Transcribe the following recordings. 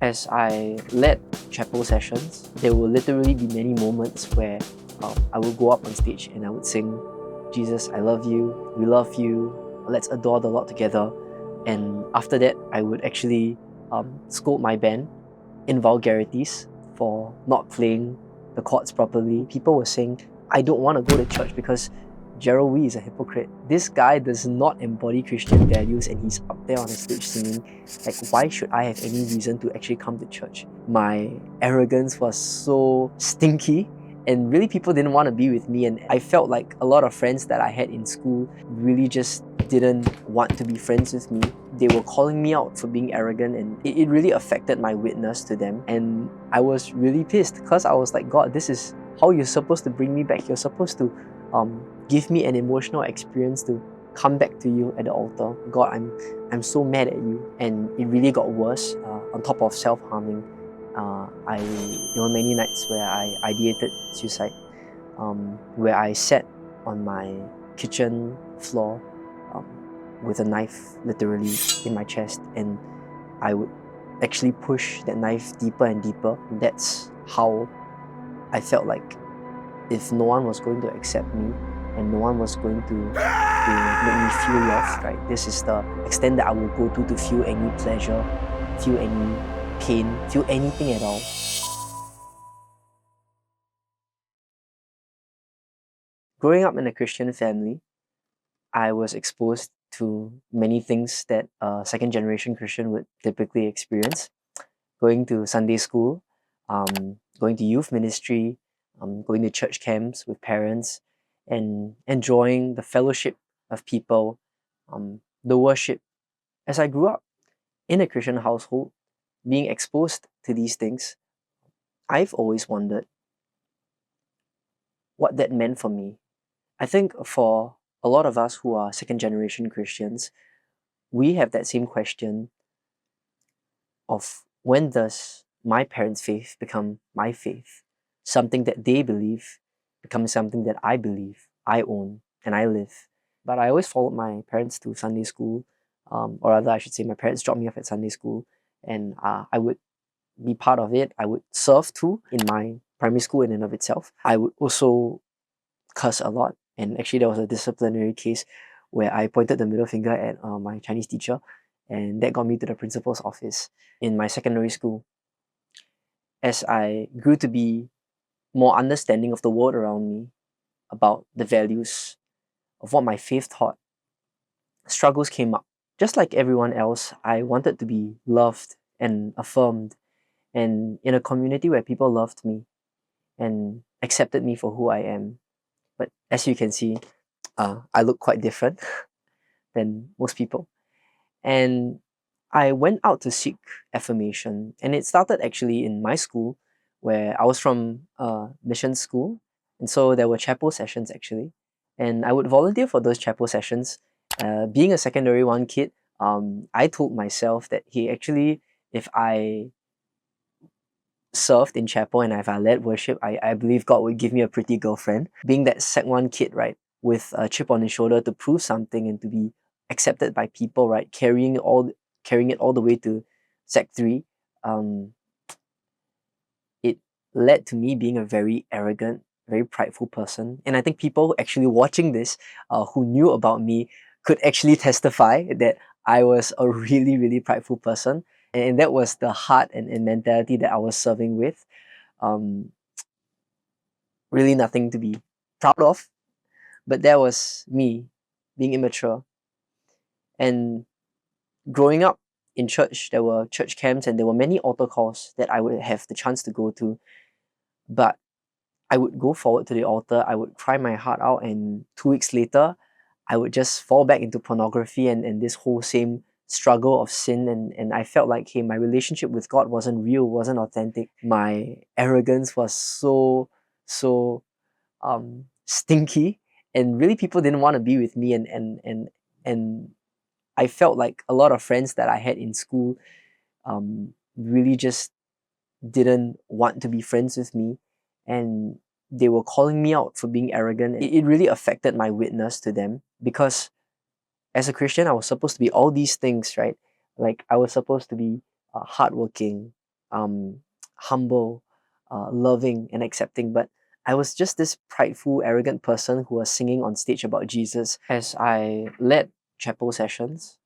As I led chapel sessions, there will literally be many moments where I will go up on stage and I would sing, "Jesus, I love you, we love you, let's adore the Lord together." And after that, I would actually scold my band in vulgarities for not playing the chords properly. People were saying, "I don't want to go to church because Jaryl is a hypocrite. This guy does not embody Christian values and he's up there on the stage singing. Like, why should I have any reason to actually come to church?" My arrogance was so stinky and really people didn't want to be with me, and I felt like a lot of friends that I had in school really just didn't want to be friends with me. They were calling me out for being arrogant, and it really affected my witness to them. And I was really pissed because I was like, "God, this is how you're supposed to bring me back. You're supposed to give me an emotional experience to come back to you at the altar. God, I'm so mad at you." And it really got worse. On top of self-harming, there were many nights where I ideated suicide, where I sat on my kitchen floor with a knife literally in my chest, and I would actually push that knife deeper and deeper. That's how I felt like if no one was going to accept me and no one was going to make me feel loved, right? This is the extent that I will go to feel any pleasure, feel any pain, feel anything at all. Growing up in a Christian family, I was exposed to many things that a second generation Christian would typically experience. Going to Sunday school, going to youth ministry, going to church camps with parents, and enjoying the fellowship of people, the worship. As I grew up in a Christian household, being exposed to these things, I've always wondered what that meant for me. I think for a lot of us who are second generation Christians, we have that same question of when does my parents' faith become my faith? Something that they believe becomes something that I believe, I own, and I live. But I always followed my parents to Sunday school, or rather, I should say, my parents dropped me off at Sunday school, and I would be part of it. I would serve too in my primary school in and of itself. I would also curse a lot, and actually, there was a disciplinary case where I pointed the middle finger at my Chinese teacher, and that got me to the principal's office in my secondary school. As I grew to be more understanding of the world around me, about the values of what my faith taught, struggles came up. Just like everyone else, I wanted to be loved and affirmed, and in a community where people loved me and accepted me for who I am. But as you can see, I look quite different than most people. And I went out to seek affirmation, and it started actually in my school, where I was from a mission school, and so there were chapel sessions actually, and I would volunteer for those chapel sessions. Being a secondary one kid, I told myself that, hey, actually, if I served in chapel and if I led worship, I believe God would give me a pretty girlfriend. Being that sec one kid, right, with a chip on his shoulder to prove something and to be accepted by people, right, carrying it all the way to sec 3, it led to me being a very arrogant, very prideful person. And I think people actually watching this, who knew about me, could actually testify that I was a really, really prideful person. And that was the heart and mentality that I was serving with. Um, really nothing to be proud of, but that was me being immature. And growing up in church, there were church camps and there were many altar calls that I would have the chance to go to. But I would go forward to the altar, I would cry my heart out, and 2 weeks later, I would just fall back into pornography and this whole same struggle of sin. And I felt like, hey, my relationship with God wasn't real, wasn't authentic. My arrogance was so stinky, and really people didn't want to be with me. And I felt like a lot of friends that I had in school really just didn't want to be friends with me, and they were calling me out for being arrogant. It really affected my witness to them, because as a Christian, I was supposed to be all these things, right? Like I was supposed to be hardworking, humble, loving, and accepting. But I was just this prideful, arrogant person who was singing on stage about Jesus. As I led chapel sessions,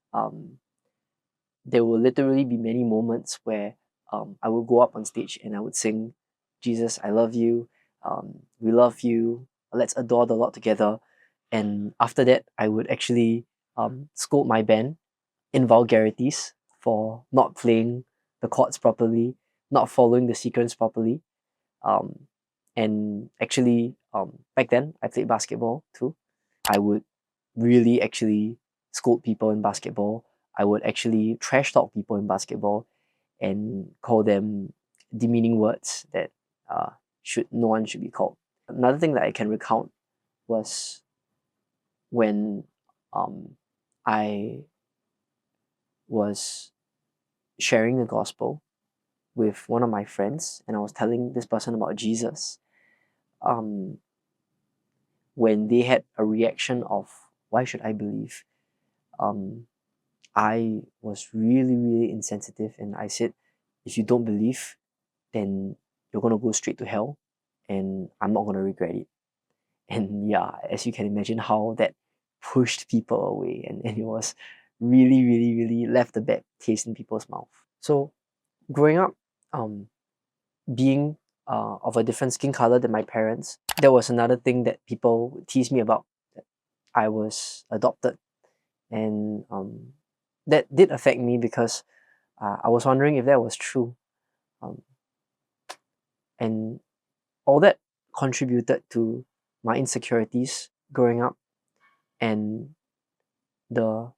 there will literally be many moments where I would go up on stage and I would sing, Jesus, I love you, we love you, let's adore the Lord together. And after that, I would actually scold my band in vulgarities for not playing the chords properly, not following the sequence properly. Um, and actually, back then, I played basketball too. I would really actually scold people in basketball. I would actually trash talk people in basketball and call them demeaning words that no one should be called. Another thing that I can recount was when I was sharing the gospel with one of my friends, and I was telling this person about Jesus. Um, when they had a reaction of, why should I believe? I was really, really insensitive, and I said, if you don't believe, then you're gonna go straight to hell, and I'm not gonna regret it. And yeah, as you can imagine, how that pushed people away, and it was really, really, really left a bad taste in people's mouth. So growing up, being of a different skin color than my parents, there was another thing that people would tease me about. That I was adopted, and that did affect me because I was wondering if that was true, um, and all that contributed to my insecurities growing up and the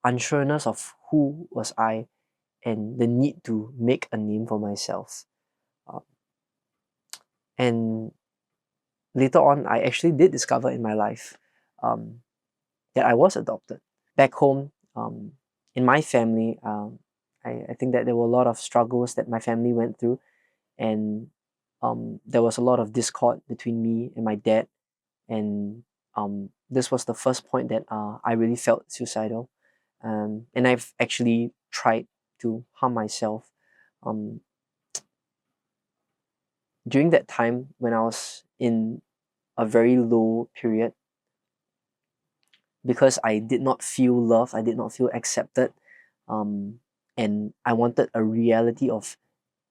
unsureness of who was I and the need to make a name for myself. Um, and later on, I actually did discover in my life um, that I was adopted. Back home, in my family, I think that there were a lot of struggles that my family went through, and there was a lot of discord between me and my dad. And this was the first point that I really felt suicidal. And I've actually tried to harm myself. Um, During that time, when I was in a very low period, because I did not feel loved, I did not feel accepted, um, and I wanted a reality of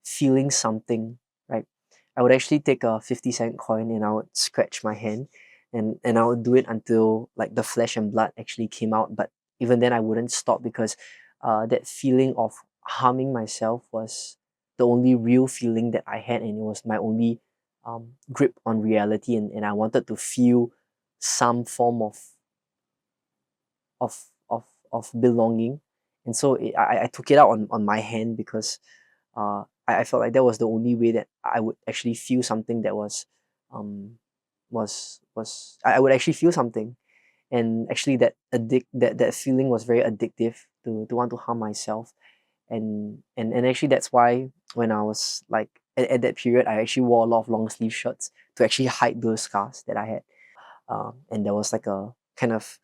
feeling something, right? I would actually take a 50-cent coin and I would scratch my hand, and I would do it until like the flesh and blood actually came out. But even then, I wouldn't stop because that feeling of harming myself was the only real feeling that I had, and it was my only grip on reality, and I wanted to feel some form of of of belonging. And so I took it out on my hand because I felt like that was the only way that I would actually feel something that um I would actually feel something. And actually that feeling was very addictive to want to harm myself. And actually that's why when I was like at that period, I actually wore a lot of long sleeve shirts to actually hide those scars that I had. And there was like a kind of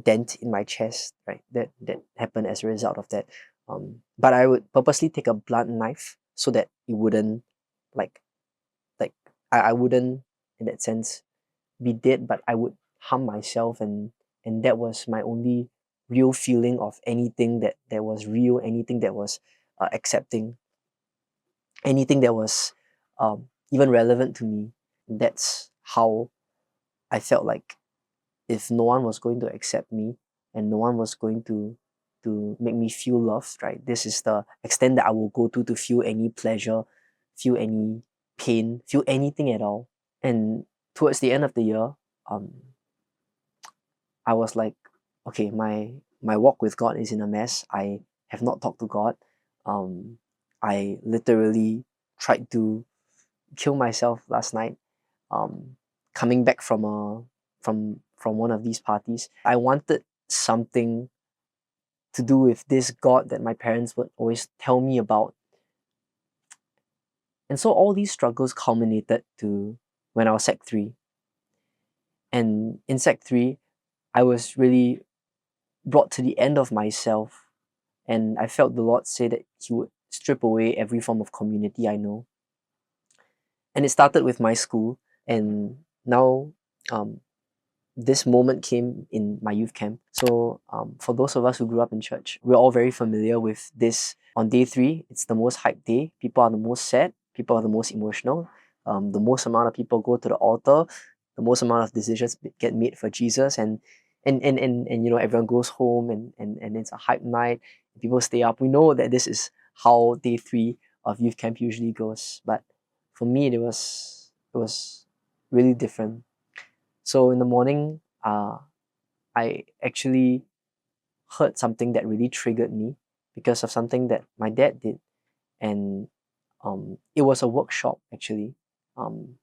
dent in my chest, right? That happened as a result of that. But I would purposely take a blunt knife so that it wouldn't like like I wouldn't in that sense be dead, but I would harm myself, and that was my only real feeling of anything that was real, anything that was accepting, anything that was even relevant to me. That's how I felt like if no one was going to accept me and no one was going to make me feel loved, right? This is the extent that I will go to feel any pleasure, feel any pain, feel anything at all. And towards the end of the year, um, I was like, okay, my walk with God is in a mess. I have not talked to God. Um, I literally tried to kill myself last night. Coming back from one of these parties, I wanted something to do with this God that my parents would always tell me about. And so all these struggles culminated to when I was Sec 3. And in Sec 3, I was really brought to the end of myself. And I felt the Lord say that He would strip away every form of community I know. And it started with my school, and now um, this moment came in my youth camp. So for those of us who grew up in church, we're all very familiar with this. On day 3, it's the most hyped day. People are the most sad. People are the most emotional. The most amount of people go to the altar. The most amount of decisions get made for Jesus, and everyone goes home, and it's a hype night. People stay up. We know that this is how day 3 of youth camp usually goes. But for me, it was really different. So in the morning, I actually heard something that really triggered me because of something that my dad did, and it was a workshop actually, um,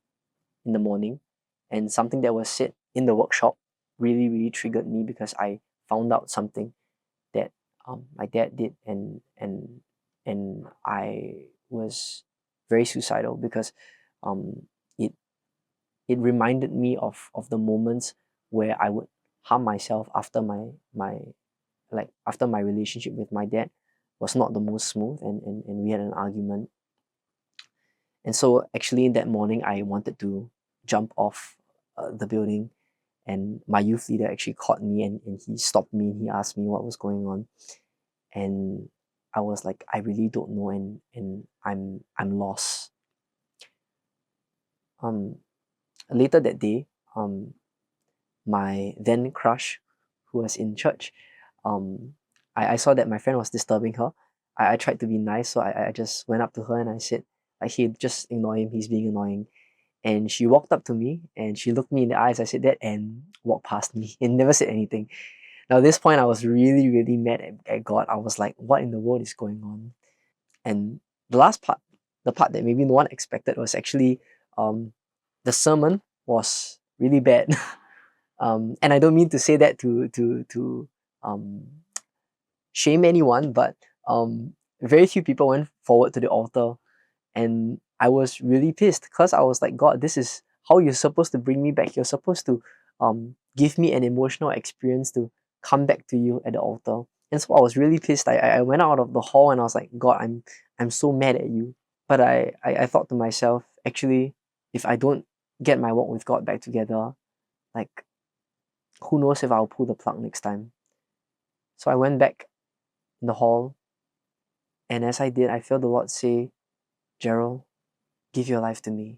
in the morning, and something that was said in the workshop really triggered me because I found out something that my dad did, and I was very suicidal because it it reminded me of the moments where I would harm myself after my relationship with my dad was not the most smooth, and we had an argument. And so actually that morning I wanted to jump off the building, and my youth leader actually caught me, and he stopped me, and he asked me what was going on. And I was like, I really don't know, and I'm lost. Later that day, my then crush, who was in church, I saw that my friend was disturbing her. I tried to be nice, so I just went up to her and I said, like, hey, just ignore him, he's being annoying. And she walked up to me and she looked me in the eyes. I said that and walked past me and never said anything. Now, at this point, I was really mad at God. I was like, what in the world is going on? And the last part, the part that maybe no one expected, was actually um, the sermon was really bad. And I don't mean to say that to um, shame anyone, but very few people went forward to the altar, and I was really pissed because I was like, God, this is how you're supposed to bring me back. You're supposed to give me an emotional experience to come back to you at the altar. And so I was really pissed. I went out of the hall and I was like, God, I'm so mad at you. But I thought to myself, actually, if I don't get my walk with God back together, like, who knows if I'll pull the plug next time. So I went back in the hall, and as I did, I felt the Lord say, Jaryl, give your life to me.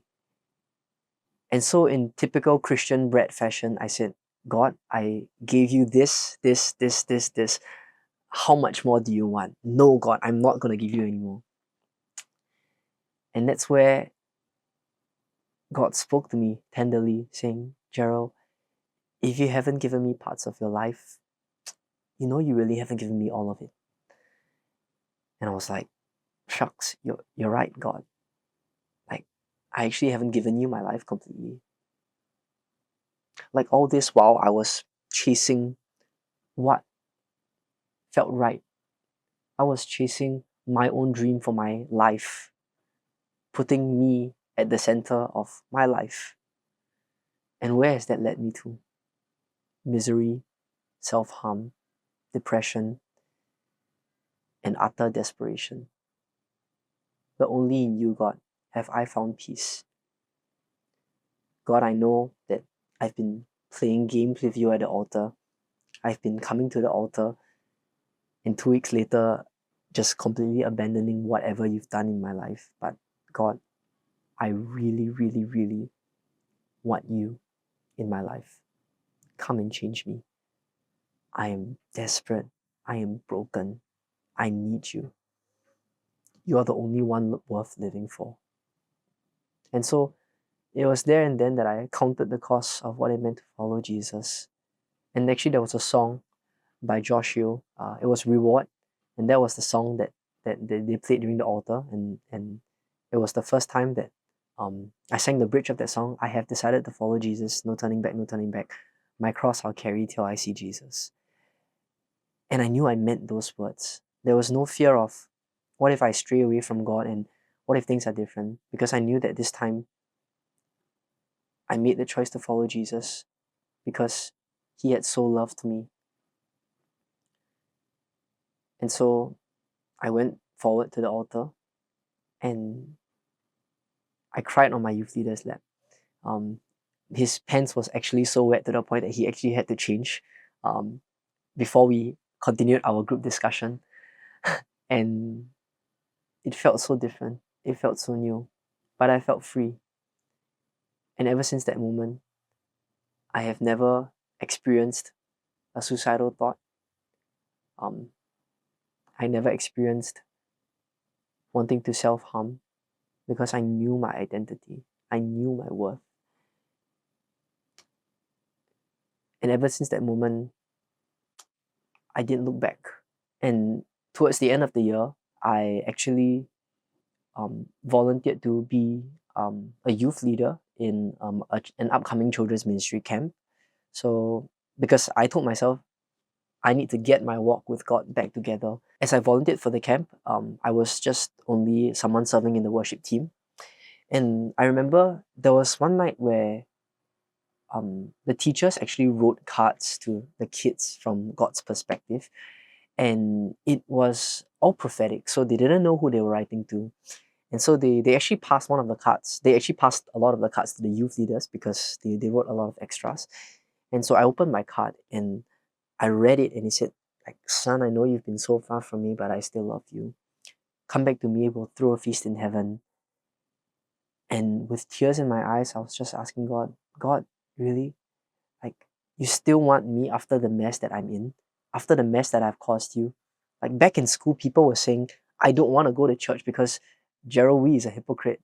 And so, in typical Christian bread fashion, I said, God, I gave you this. How much more do you want? No, God, I'm not going to give you anymore. And that's where God spoke to me tenderly, saying, Jaryl, if you haven't given me parts of your life, you really haven't given me all of it. And I was like, shucks, you're right, God. Like, I actually haven't given you my life completely. Like, all this while I was chasing what felt right. I was chasing my own dream for my life, putting me at the center of my life. And where has that led me to? Misery, self harm, depression, and utter desperation. But only in you, God, have I found peace. God, I know that I've been playing games with you at the altar. I've been coming to the altar, and 2 weeks later, just completely abandoning whatever you've done in my life. But God, I really want you in my life. Come and change me. I am desperate. I am broken. I need you. You are the only one worth living for. And so it was there and then that I counted the cost of what it meant to follow Jesus. And actually, there was a song by Josh Hill. It was Reward. And that was the song that they played during the altar. And it was the first time that I sang the bridge of that song. I have decided to follow Jesus. No turning back, no turning back. My cross I'll carry till I see Jesus. And I knew I meant those words. There was no fear of what if I stray away from God, and what if things are different, because I knew that this time I made the choice to follow Jesus because he had so loved me. And so I went forward to the altar, and I cried on my youth leader's lap. His pants was actually so wet to the point that he actually had to change before we continued our group discussion. And it felt so different. It felt so new. But I felt free. And ever since that moment, I have never experienced a suicidal thought. I never experienced wanting to self-harm because I knew my identity. I knew my worth. And ever since that moment, I didn't look back. And towards the end of the year, I actually volunteered to be a youth leader in an upcoming children's ministry camp. So because I told myself I need to get my walk with God back together. As I volunteered for the camp, I was just only someone serving in the worship team. And I remember there was one night where the teachers actually wrote cards to the kids from God's perspective. And it was all prophetic. So they didn't know who they were writing to. And so they actually passed one of the cards. They actually passed a lot of the cards to the youth leaders because they wrote a lot of extras. And so I opened my card and I read it, and it said, like, "Son, I know you've been so far from me, but I still love you. Come back to me, we'll throw a feast in heaven." And with tears in my eyes, I was just asking God, really? Like, you still want me after the mess that I'm in? After the mess that I've caused you? Like, back in school, people were saying, I don't want to go to church because Jaryl is a hypocrite.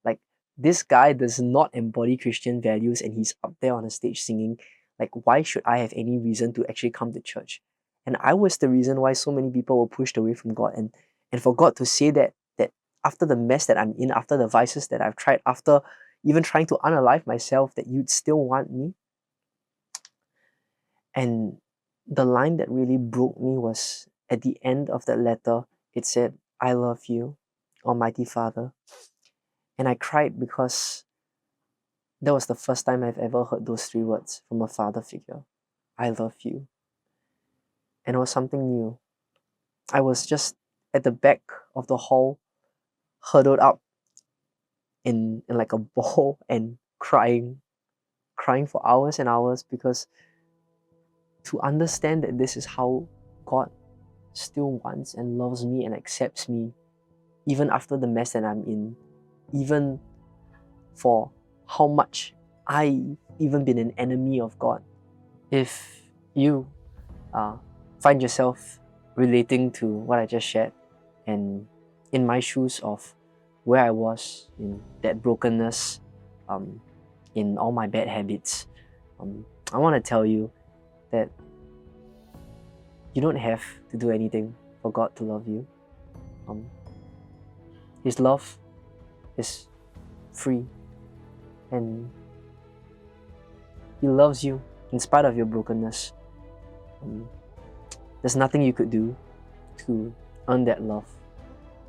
Like, this guy does not embody Christian values and he's up there on a stage singing. Like, why should I have any reason to actually come to church? And I was the reason why so many people were pushed away from God. And for God to say that after the mess that I'm in, after the vices that I've tried, after even trying to unalive myself, that you'd still want me. And the line that really broke me was at the end of that letter, it said, "I love you, Almighty Father." And I cried because that was the first time I've ever heard those 3 words from a father figure. I love you. And it was something new. I was just at the back of the hall, huddled up in like a ball and crying for hours and hours, because to understand that this is how God still wants and loves me and accepts me, even after the mess that I'm in, even for how much I've even been an enemy of God. If you find yourself relating to what I just shared and in my shoes of where I was in that brokenness, in all my bad habits, I want to tell you that you don't have to do anything for God to love you. His love is free, and He loves you in spite of your brokenness. There's nothing you could do to earn that love.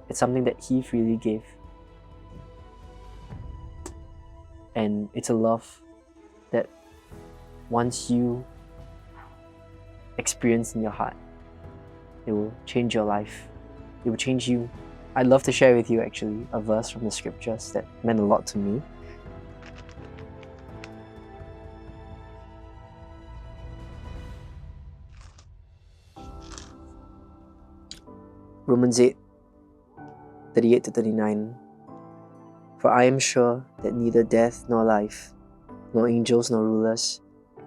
It's something that He freely gave. And it's a love that once you experience in your heart, it will change your life. It will change you. I'd love to share with you actually a verse from the scriptures that meant a lot to me. Romans 8, 38 to 39. For I am sure that neither death nor life, nor angels nor rulers,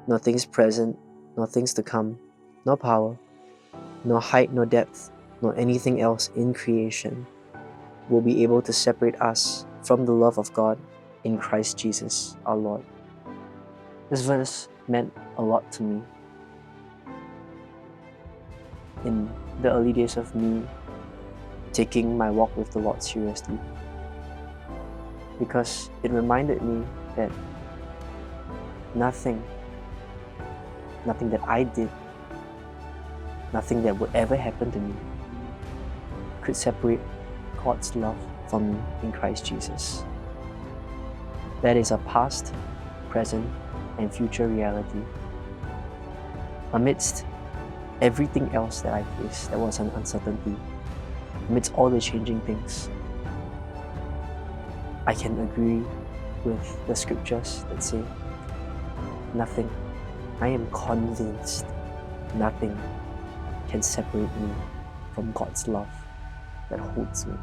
nor things present, nor things to come, nor power, nor height nor depth, nor anything else in creation will be able to separate us from the love of God in Christ Jesus our Lord. This verse meant a lot to me. In the early days of me taking my walk with the Lord seriously, because it reminded me that nothing that I did, nothing that would ever happen to me could separate God's love from me in Christ Jesus. That is a past, present, and future reality. Amidst everything else that I faced, that was an uncertainty, amidst all the changing things, I can agree with the scriptures that say, nothing, I am convinced, nothing can separate me from God's love that holds me.